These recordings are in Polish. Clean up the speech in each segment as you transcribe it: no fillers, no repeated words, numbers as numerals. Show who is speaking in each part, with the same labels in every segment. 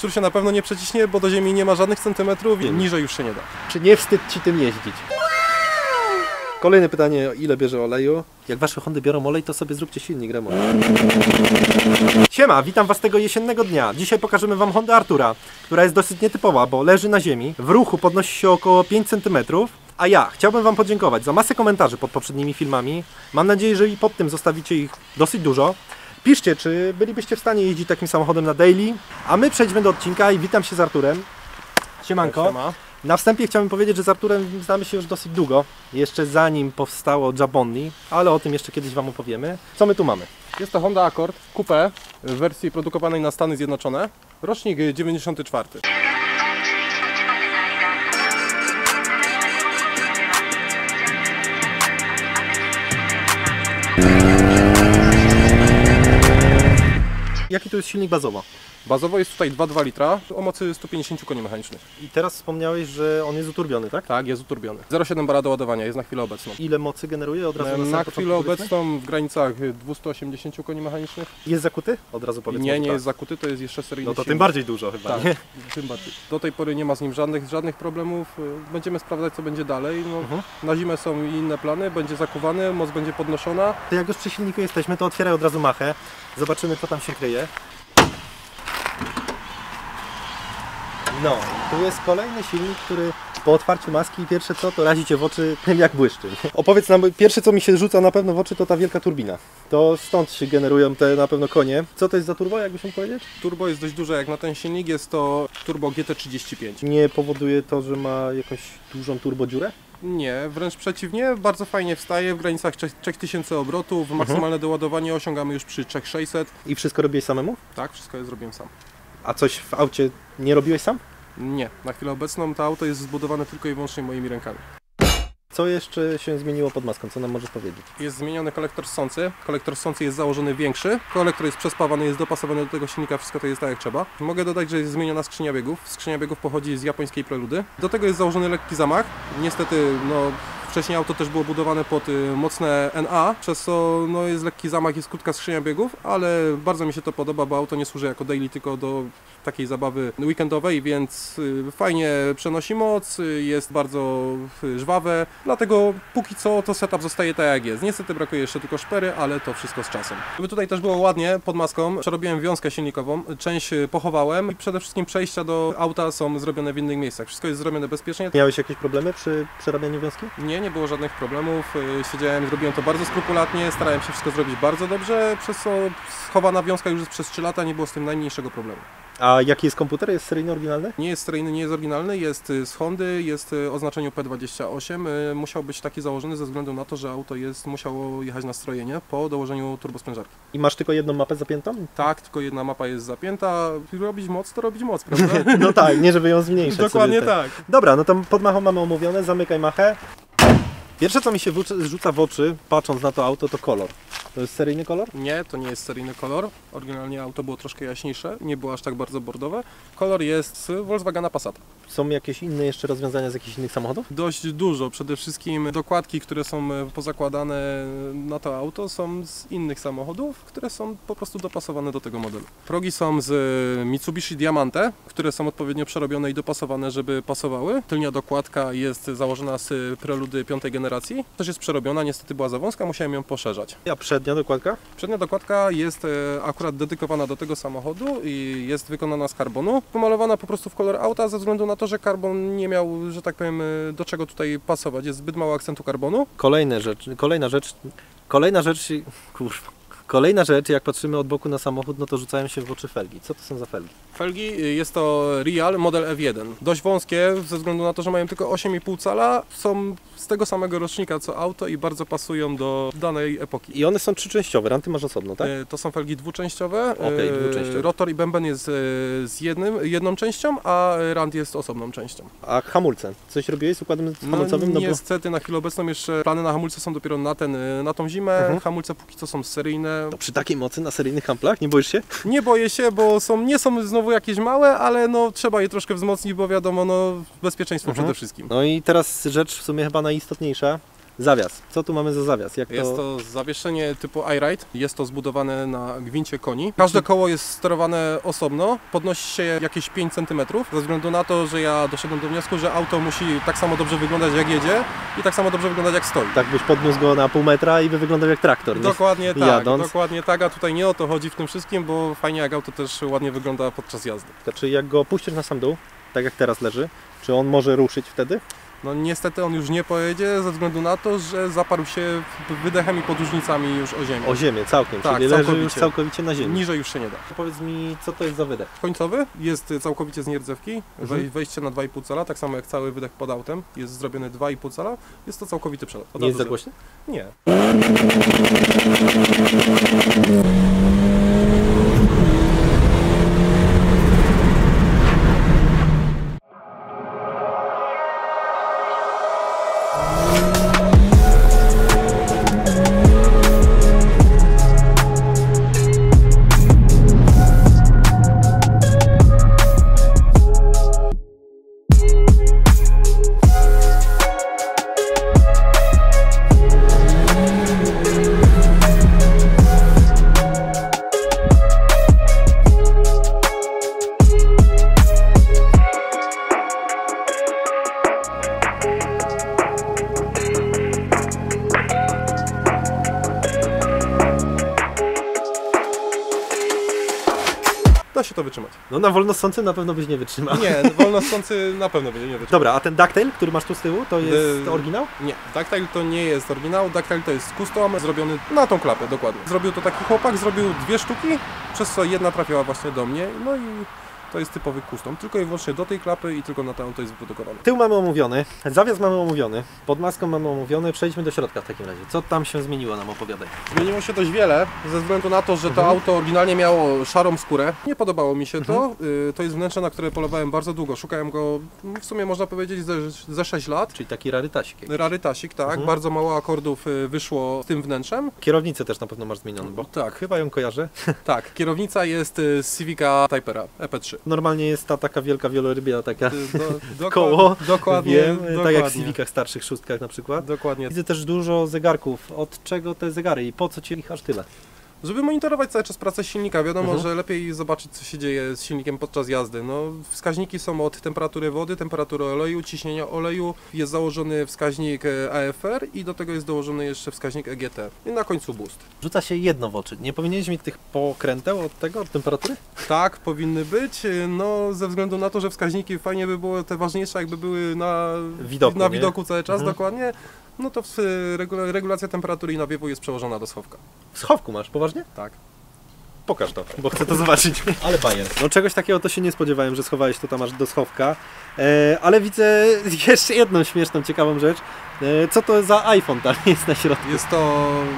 Speaker 1: centymetrów się na pewno nie przeciśnie, bo do ziemi nie ma żadnych centymetrów i niżej już się nie da.
Speaker 2: Czy nie wstyd Ci tym jeździć? Kolejne pytanie, ile bierze oleju? Jak Wasze Hondy biorą olej, to sobie zróbcie silnik remont. Siema, witam Was tego jesiennego dnia. Dzisiaj pokażemy Wam Hondę Artura, która jest dosyć nietypowa, bo leży na ziemi. W ruchu podnosi się około 5 cm. A ja chciałbym Wam podziękować za masę komentarzy pod poprzednimi filmami. Mam nadzieję, że i pod tym zostawicie ich dosyć dużo. Piszcie, czy bylibyście w stanie jeździć takim samochodem na daily. A my przejdźmy do odcinka i witam się z Arturem. Siemanko.
Speaker 1: Siema.
Speaker 2: Na wstępie chciałbym powiedzieć, że z Arturem znamy się już dosyć długo, jeszcze zanim powstało Jabonnie, ale o tym jeszcze kiedyś Wam opowiemy. Co my tu mamy?
Speaker 1: Jest to Honda Accord Coupe w wersji produkowanej na Stany Zjednoczone. Rocznik 94.
Speaker 2: Jaki tu jest silnik bazowo?
Speaker 1: Bazowo jest tutaj 2,2 litra o mocy 150 koni mechanicznych.
Speaker 2: I teraz wspomniałeś, że on jest uturbiony, tak?
Speaker 1: Tak, jest uturbiony. 0,7 bara do ładowania jest na chwilę obecną.
Speaker 2: Ile mocy generuje od razu na
Speaker 1: Na
Speaker 2: początku
Speaker 1: chwilę
Speaker 2: powiedzmy?
Speaker 1: obecną w granicach 280 koni mechanicznych.
Speaker 2: Jest zakuty? Od razu powiedzmy.
Speaker 1: Nie, nie
Speaker 2: tak.
Speaker 1: jest zakuty, to jest jeszcze seryjny
Speaker 2: No to
Speaker 1: silnik.
Speaker 2: tym bardziej dużo chyba,
Speaker 1: Tak,
Speaker 2: nie?
Speaker 1: tym bardziej. Do tej pory nie ma z nim żadnych problemów. Będziemy sprawdzać, co będzie dalej. No, Na zimę są inne plany, będzie zakuwany, moc będzie podnoszona.
Speaker 2: To jak już przy silniku jesteśmy, to otwieraj od razu machę. Zobaczymy, co tam się kryje. No, tu jest kolejny silnik, który po otwarciu maski pierwsze co, to razi Cię w oczy tym, jak błyszczy. Opowiedz nam, pierwsze co mi się rzuca na pewno w oczy, to ta wielka turbina. To stąd się generują te na pewno konie. Co to jest za turbo, jakbyś mógł powiedzieć?
Speaker 1: Turbo jest dość duże jak na ten silnik, jest to turbo GT35.
Speaker 2: Nie powoduje to, że ma jakąś dużą turbodziurę?
Speaker 1: Nie, wręcz przeciwnie, bardzo fajnie wstaje w granicach 3000 obrotów, maksymalne doładowanie osiągamy już przy 3600.
Speaker 2: I wszystko robiłeś samemu?
Speaker 1: Tak, wszystko ja zrobiłem sam.
Speaker 2: A coś w aucie nie robiłeś sam?
Speaker 1: Nie, na chwilę obecną to auto jest zbudowane tylko i wyłącznie moimi rękami.
Speaker 2: Co jeszcze się zmieniło pod maską? Co nam możesz powiedzieć?
Speaker 1: Jest zmieniony kolektor ssący. Kolektor ssący jest założony większy. Kolektor jest przespawany, jest dopasowany do tego silnika, wszystko to jest tak jak trzeba. Mogę dodać, że jest zmieniona skrzynia biegów. Skrzynia biegów pochodzi z japońskiej Preludy. Do tego jest założony lekki zamach. Niestety, wcześniej auto też było budowane pod mocne NA, przez co jest lekki zamach, jest krótka skrzynia biegów, ale bardzo mi się to podoba, bo auto nie służy jako daily, tylko do takiej zabawy weekendowej, więc fajnie przenosi moc, jest bardzo żwawe, dlatego póki co to setup zostaje tak jak jest. Niestety brakuje jeszcze tylko szpery, ale to wszystko z czasem. Żeby tutaj też było ładnie pod maską, przerobiłem wiązkę silnikową, część pochowałem i przede wszystkim przejścia do auta są zrobione w innych miejscach. Wszystko jest zrobione bezpiecznie.
Speaker 2: Miałeś jakieś problemy przy przerabianiu wiązki?
Speaker 1: Nie było żadnych problemów, zrobiłem to bardzo skrupulatnie, starałem się wszystko zrobić bardzo dobrze, przez co schowana wiązka już jest przez 3 lata, nie było z tym najmniejszego problemu.
Speaker 2: A jaki jest komputer? Jest seryjny, oryginalny?
Speaker 1: Nie jest seryjny, nie jest oryginalny, jest z Hondy, jest o oznaczeniu P28. Musiał być taki założony ze względu na to, że auto musiało jechać na strojenie po dołożeniu turbosprężarki.
Speaker 2: I masz tylko jedną mapę zapiętą?
Speaker 1: Tak, tylko jedna mapa jest zapięta. Robić moc, to robić moc, prawda?
Speaker 2: No tak, nie żeby ją zmniejszyć.
Speaker 1: Dokładnie tak.
Speaker 2: Dobra, no to pod machą mamy omówione, zamykaj machę. Pierwsze co mi się rzuca w oczy, patrząc na to auto, to kolor. To jest seryjny kolor?
Speaker 1: Nie, to nie jest seryjny kolor. Oryginalnie auto było troszkę jaśniejsze, nie było aż tak bardzo bordowe. Kolor jest z Volkswagena Passata.
Speaker 2: Są jakieś inne jeszcze rozwiązania z jakichś innych samochodów?
Speaker 1: Dość dużo. Przede wszystkim dokładki, które są pozakładane na to auto, są z innych samochodów, które są po prostu dopasowane do tego modelu. Progi są z Mitsubishi Diamante, które są odpowiednio przerobione i dopasowane, żeby pasowały. Tylnia dokładka jest założona z Preludy 5. generacji. Też jest przerobiona, niestety była za wąska, musiałem ją poszerzać.
Speaker 2: A przednia dokładka?
Speaker 1: Przednia dokładka jest akurat dedykowana do tego samochodu i jest wykonana z karbonu. Pomalowana po prostu w kolor auta ze względu na to, że karbon nie miał, że tak powiem, do czego tutaj pasować. Jest zbyt mało akcentu karbonu.
Speaker 2: Kolejna rzecz, jak patrzymy od boku na samochód, no to rzucają się w oczy felgi. Co to są za felgi?
Speaker 1: Felgi jest to Real Model F1. Dość wąskie, ze względu na to, że mają tylko 8,5 cala. Są z tego samego rocznika co auto i bardzo pasują do danej epoki.
Speaker 2: I one są trzyczęściowe, ranty masz osobno, tak?
Speaker 1: To są felgi dwuczęściowe.
Speaker 2: Okej, dwuczęściowe.
Speaker 1: Rotor i bęben jest z jedną częścią, a rand jest osobną częścią.
Speaker 2: A hamulce? Coś robiłeś z układem hamulcowym?
Speaker 1: No niestety na chwilę obecną jeszcze plany na hamulce są dopiero na tą zimę. Hamulce póki co są seryjne.
Speaker 2: To przy takiej mocy na seryjnych hamplach? Nie boisz się?
Speaker 1: Nie boję się, bo nie są znowu jakieś małe, ale trzeba je troszkę wzmocnić, bo wiadomo, bezpieczeństwo przede wszystkim.
Speaker 2: No i teraz rzecz w sumie chyba najistotniejsza. Zawias. Co tu mamy za zawias? Jak
Speaker 1: Jest to zawieszenie typu iRide, jest to zbudowane na gwincie koni. Każde koło jest sterowane osobno, podnosi się jakieś 5 cm, ze względu na to, że ja doszedłem do wniosku, że auto musi tak samo dobrze wyglądać jak jedzie i tak samo dobrze wyglądać jak stoi.
Speaker 2: Tak byś podniósł go na pół metra i by wyglądał jak traktor, nie?
Speaker 1: Dokładnie tak,
Speaker 2: Jadąc.
Speaker 1: dokładnie tak, a tutaj nie o to chodzi w tym wszystkim, bo fajnie jak auto też ładnie wygląda podczas jazdy.
Speaker 2: Czy jak go puścisz na sam dół, tak jak teraz leży, czy on może ruszyć wtedy?
Speaker 1: No niestety on już nie pojedzie ze względu na to, że zaparł się wydechem i podłużnicami już o ziemię.
Speaker 2: O ziemię całkiem,
Speaker 1: Tak,
Speaker 2: czyli leży
Speaker 1: całkowicie.
Speaker 2: już całkowicie na ziemi.
Speaker 1: Niżej już się nie da.
Speaker 2: Powiedz mi, co to jest za wydech?
Speaker 1: Końcowy jest całkowicie z nierdzewki,
Speaker 2: Mhm.
Speaker 1: wejście na 2,5 cala, tak samo jak cały wydech pod autem, jest zrobiony 2,5 cala, jest to całkowity przelot. Od
Speaker 2: Nie jest za
Speaker 1: razu, że-
Speaker 2: głośny?
Speaker 1: Nie. Da się to wytrzymać.
Speaker 2: No na wolnosącym na pewno byś nie wytrzymał.
Speaker 1: Nie, wolnosący na pewno będzie nie wytrzymać.
Speaker 2: Dobra, a ten ducktail, który masz tu z tyłu, to jest
Speaker 1: Y-
Speaker 2: oryginał?
Speaker 1: Nie, Ducktail to nie jest oryginał, Ducktail to jest custom zrobiony na tą klapę, dokładnie. Zrobił to taki chłopak, zrobił 2 sztuki, przez co jedna trafiła właśnie do mnie, no i to jest typowy custom, tylko i wyłącznie do tej klapy i tylko na to auto jest wyprodukowane.
Speaker 2: Tył mamy omówiony, zawias mamy omówiony, pod maską mamy omówiony, przejdźmy do środka w takim razie. Co tam się zmieniło, nam opowiadaj.
Speaker 1: Zmieniło się dość wiele, ze względu na to, że to auto oryginalnie miało szarą skórę. Nie podobało mi się to. To jest wnętrze, na które polowałem bardzo długo. Szukałem go, w sumie można powiedzieć, ze 6 lat.
Speaker 2: Czyli taki rarytasik. jakiś.
Speaker 1: Rarytasik, tak. Bardzo mało akordów wyszło tym wnętrzem.
Speaker 2: Kierownicę też na pewno masz zmienioną, bo
Speaker 1: Tak,
Speaker 2: chyba ją kojarzę.
Speaker 1: tak. Kierownica jest z Civica Typera EP3.
Speaker 2: Normalnie jest ta taka wielka wielorybia, taka
Speaker 1: Do,
Speaker 2: koło,
Speaker 1: Dokładnie,
Speaker 2: wiem,
Speaker 1: dokładnie.
Speaker 2: tak jak w Civicach starszych, szóstkach na przykład.
Speaker 1: Dokładnie.
Speaker 2: Widzę też dużo zegarków. Od czego te zegary i po co ci ich aż tyle?
Speaker 1: Żeby monitorować cały czas pracę silnika, wiadomo,
Speaker 2: Mhm.
Speaker 1: że lepiej zobaczyć, co się dzieje z silnikiem podczas jazdy. No, wskaźniki są od temperatury wody, temperatury oleju, ciśnienia oleju, jest założony wskaźnik AFR i do tego jest dołożony jeszcze wskaźnik EGT. I na końcu boost.
Speaker 2: Rzuca się jedno w oczy. Nie powinieneś mieć tych pokręteł od tego, od temperatury?
Speaker 1: Tak, powinny być, no ze względu na to, że wskaźniki fajnie by było te ważniejsze, jakby były na
Speaker 2: Widoku, nie?
Speaker 1: widoku cały czas,
Speaker 2: Mhm.
Speaker 1: dokładnie. No to regulacja temperatury i nawiewu jest przełożona do schowka.
Speaker 2: W schowku masz, poważnie?
Speaker 1: Tak.
Speaker 2: Pokaż to, bo chcę to zobaczyć. Ale bajer. No czegoś takiego to się nie spodziewałem, że schowałeś to tam aż do schowka. Ale widzę jeszcze jedną śmieszną, ciekawą rzecz. Co to za iPhone tam jest na środku?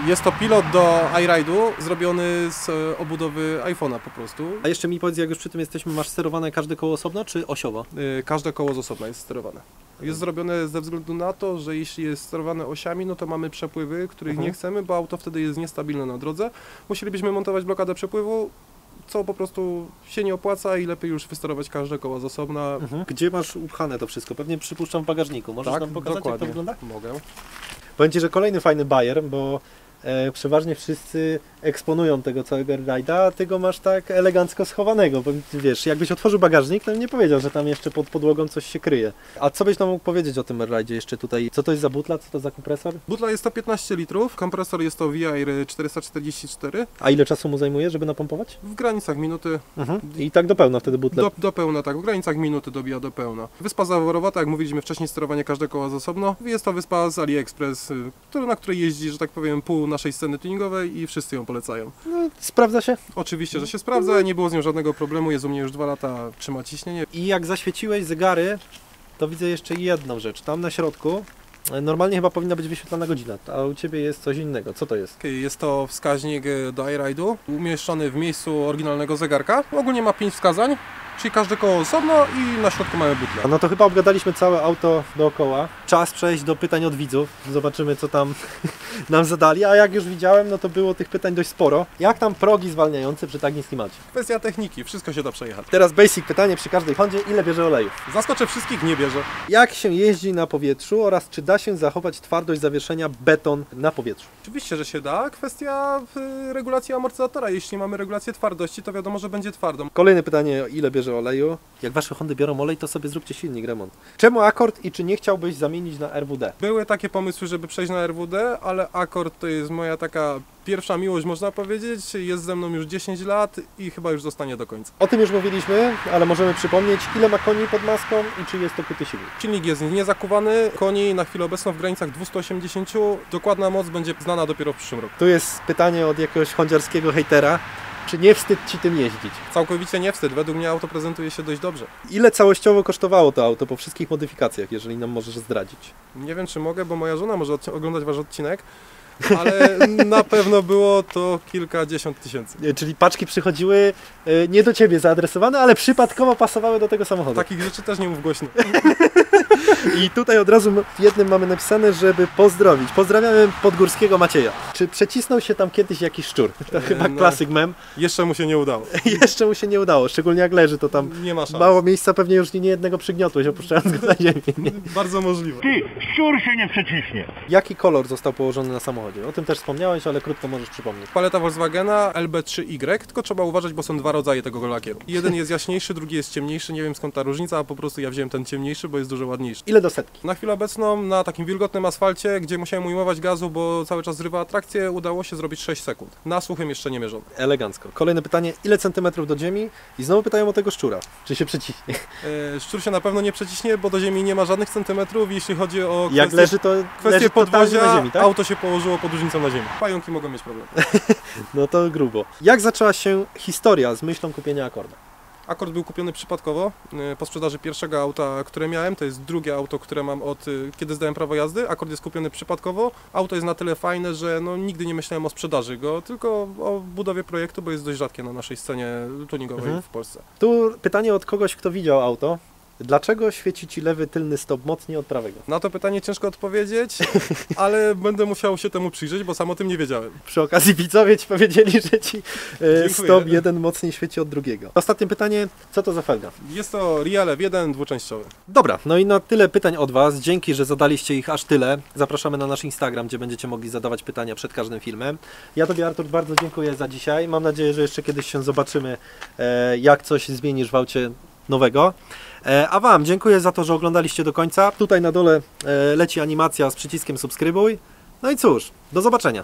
Speaker 1: Jest to pilot do iRide'u zrobiony z obudowy iPhone'a po prostu.
Speaker 2: A jeszcze mi powiedz, jak już przy tym jesteśmy, masz sterowane każde koło osobno, czy osiowo?
Speaker 1: Każde koło z osobna jest sterowane. Jest zrobione ze względu na to, że jeśli jest sterowane osiami, no to mamy przepływy, których nie chcemy, bo auto wtedy jest niestabilne na drodze. Musielibyśmy montować blokadę przepływu, co po prostu się nie opłaca i lepiej już wysterować każde koło z osobna.
Speaker 2: Gdzie masz upchane to wszystko? Pewnie przypuszczam w bagażniku. Możesz nam pokazać, jak to
Speaker 1: dokładnie.
Speaker 2: wygląda?
Speaker 1: Mogę.
Speaker 2: Powiem Ci, że kolejny fajny bajer, bo przeważnie wszyscy eksponują tego całego rajda, a Ty go masz tak elegancko schowanego, bo wiesz, jakbyś otworzył bagażnik, to bym nie powiedział, że tam jeszcze pod podłogą coś się kryje. A co byś nam mógł powiedzieć o tym rajdzie jeszcze tutaj? Co to jest za butla, co to za kompresor?
Speaker 1: Butla jest to 15 litrów, kompresor jest to VIR 444,
Speaker 2: A ile czasu mu zajmuje, żeby napompować?
Speaker 1: w granicach minuty.
Speaker 2: I tak do pełna wtedy butlę.
Speaker 1: Do pełna, tak, w granicach minuty dobija do pełna. Wyspa zaworowa, tak jak mówiliśmy wcześniej, sterowanie każdego koła z osobno. Jest to wyspa z AliExpress, na której jeździ, że tak powiem, pół naszej sceny tuningowej i wszyscy ją polecają.
Speaker 2: No, sprawdza się.
Speaker 1: Oczywiście, że się sprawdza, nie było z nią żadnego problemu, jest u mnie już 2 lata, trzyma ciśnienie.
Speaker 2: I jak zaświeciłeś zegary, to widzę jeszcze jedną rzecz. Tam na środku normalnie chyba powinna być wyświetlana godzina, a u Ciebie jest coś innego. Co to jest?
Speaker 1: Jest to wskaźnik do iRide'u, umieszczony w miejscu oryginalnego zegarka. Ogólnie ma 5 wskazań, czyli każde koło osobno i na środku mamy butlę.
Speaker 2: No to chyba obgadaliśmy całe auto dookoła. czas przejść do pytań od widzów. Zobaczymy, co tam nam zadali, a jak już widziałem, no to było tych pytań dość sporo. Jak tam progi zwalniające przy tak niskim aucie?
Speaker 1: Kwestia techniki, wszystko się da przejechać.
Speaker 2: Teraz basic pytanie przy każdej Hondzie, ile bierze oleju?
Speaker 1: Zaskoczę wszystkich, nie bierze.
Speaker 2: Jak się jeździ na powietrzu oraz czy da się zachować twardość zawieszenia beton na powietrzu?
Speaker 1: Oczywiście, że się da. Kwestia regulacji amortyzatora. Jeśli mamy regulację twardości, to wiadomo, że będzie twardo.
Speaker 2: Kolejne pytanie, ile bierze oleju? Jak wasze Hondy biorą olej, to sobie zróbcie silnik, remont. Czemu Accord i czy nie chciałbyś zamienić na RWD?
Speaker 1: Były takie pomysły, żeby przejść na RWD, ale Accord to jest moja taka pierwsza miłość, można powiedzieć. Jest ze mną już 10 lat i chyba już zostanie do końca.
Speaker 2: O tym już mówiliśmy, ale możemy przypomnieć, ile ma koni pod maską i czy jest to kuty silnik.
Speaker 1: Silnik jest niezakuwany, koni na chwilę obecną w granicach 280, dokładna moc będzie znana dopiero w przyszłym roku.
Speaker 2: Tu jest pytanie od jakiegoś hondziarskiego hejtera. Czy nie wstyd Ci tym jeździć?
Speaker 1: Całkowicie nie wstyd, według mnie auto prezentuje się dość dobrze.
Speaker 2: Ile całościowo kosztowało to auto po wszystkich modyfikacjach, jeżeli nam możesz zdradzić?
Speaker 1: Nie wiem, czy mogę, bo moja żona może oglądać Wasz odcinek, ale na pewno było to kilkadziesiąt tysięcy.
Speaker 2: Czyli paczki przychodziły nie do Ciebie zaadresowane, ale przypadkowo pasowały do tego samochodu.
Speaker 1: Takich rzeczy też nie mów głośno.
Speaker 2: I tutaj od razu w jednym mamy napisane, żeby pozdrowić. Pozdrawiamy podgórskiego Macieja. Czy przecisnął się tam kiedyś jakiś szczur? To chyba klasyk mem.
Speaker 1: Jeszcze mu się nie udało.
Speaker 2: Jeszcze mu się nie udało, szczególnie jak leży, to tam
Speaker 1: Nie ma szans.
Speaker 2: mało miejsca, pewnie już nie jednego przygniotłeś, opuszczając go na ziemię. Nie?
Speaker 1: Bardzo możliwe.
Speaker 3: Ty, szczur się nie przeciśnie.
Speaker 2: Jaki kolor został położony na samochodzie? O tym też wspomniałeś, ale krótko możesz przypomnieć.
Speaker 1: Paleta Volkswagena LB3Y, tylko trzeba uważać, bo są dwa rodzaje tego lakieru. Jeden jest jaśniejszy, drugi jest ciemniejszy, nie wiem skąd ta różnica, a po prostu ja wziąłem ten ciemniejszy, bo jest dużo ładniejszy.
Speaker 2: Ile do setki?
Speaker 1: Na chwilę obecną na takim wilgotnym asfalcie, gdzie musiałem ujmować gazu, bo cały czas zrywa atrakcję, udało się zrobić 6 sekund. Na suchym jeszcze nie mierzone.
Speaker 2: Elegancko. Kolejne pytanie, ile centymetrów do ziemi? I znowu pytają o tego szczura. Czy się przeciśnie?
Speaker 1: Szczur się na pewno nie przeciśnie, bo do ziemi nie ma żadnych centymetrów. Jeśli chodzi o
Speaker 2: Jak leży, to
Speaker 1: kwestię
Speaker 2: leży totalnie
Speaker 1: podwozia,
Speaker 2: na ziemi, tak?
Speaker 1: auto się położyło pod różnicą na ziemi. Pająki mogą mieć problem.
Speaker 2: No to grubo. Jak zaczęła się historia z myślą kupienia Accorda?
Speaker 1: Accord był kupiony przypadkowo po sprzedaży pierwszego auta, które miałem. To jest drugie auto, które mam od kiedy zdałem prawo jazdy. Accord jest kupiony przypadkowo. Auto jest na tyle fajne, że no, nigdy nie myślałem o sprzedaży go, tylko o budowie projektu, bo jest dość rzadkie na naszej scenie tuningowej w Polsce.
Speaker 2: Tu pytanie od kogoś, kto widział auto. Dlaczego świeci Ci lewy tylny stop mocniej od prawego?
Speaker 1: Na to pytanie ciężko odpowiedzieć, ale będę musiał się temu przyjrzeć, bo sam o tym nie wiedziałem.
Speaker 2: Przy okazji widzowie Ci powiedzieli, że Ci
Speaker 1: Dziękuję.
Speaker 2: stop jeden mocniej świeci od drugiego. Ostatnie pytanie, co to za felga?
Speaker 1: Jest to Realev 1 dwuczęściowy.
Speaker 2: Dobra, no i na tyle pytań od Was. Dzięki, że zadaliście ich aż tyle. Zapraszamy na nasz Instagram, gdzie będziecie mogli zadawać pytania przed każdym filmem. Ja Tobie, Artur, bardzo dziękuję za dzisiaj. Mam nadzieję, że jeszcze kiedyś się zobaczymy, jak coś zmienisz w aucie nowego. A Wam dziękuję za to, że oglądaliście do końca. Tutaj na dole leci animacja z przyciskiem subskrybuj. No i cóż, do zobaczenia.